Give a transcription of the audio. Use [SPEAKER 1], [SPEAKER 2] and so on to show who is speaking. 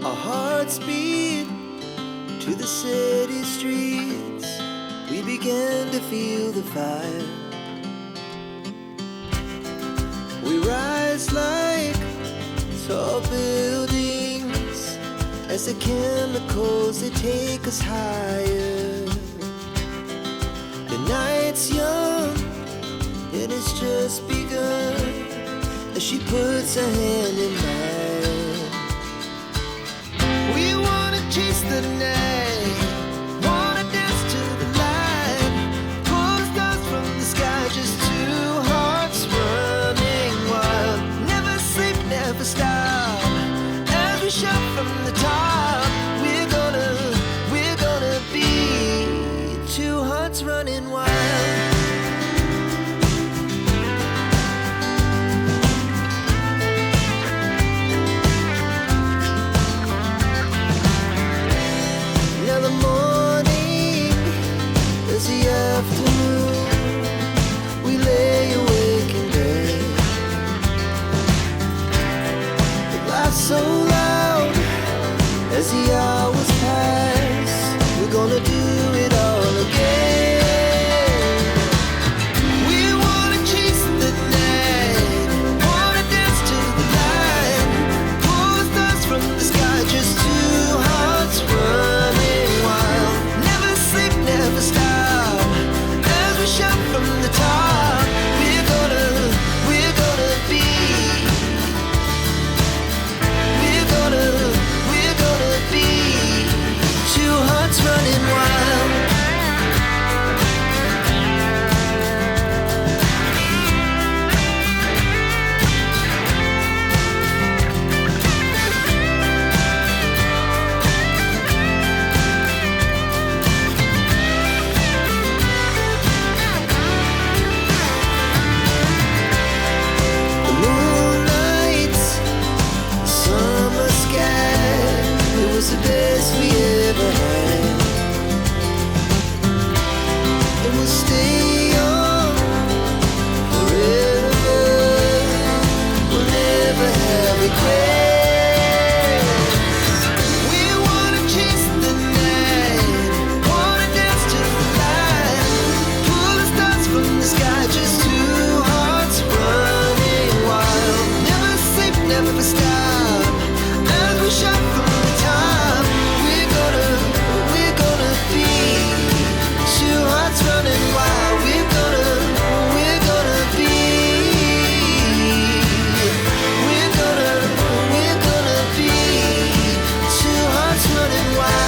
[SPEAKER 1] Our hearts beat to the city streets. We began to feel the fire. We rise like tall buildings as the chemicals, they take us higher. The night's young and it's just begun as she puts her hand in mine. We wanna chase the night, wanna dance to the light, pull the stars from the sky, just two hearts running wild. Never sleep, never stop, as we shout from the top. We're gonna be two hearts running wild. Afternoon, we lay awake in bed. The laughs so loud as the hours pass. We're gonna do it all again. We wanna chase the night, wanna dance to the light, pull the stars from the sky, just two hearts running wild. Never sleep, never stop, shout from the top. We're gonna be. We're gonna be two hearts running wild. The best we ever had, and we'll stay young forever. We'll never have regrets. We wanna chase the night, wanna dance to the light, pull the stars from the sky, just two hearts running wild. Never sleep, never stop, as we shout from the top. Running wild, we're gonna be. We're gonna be two hearts running wild.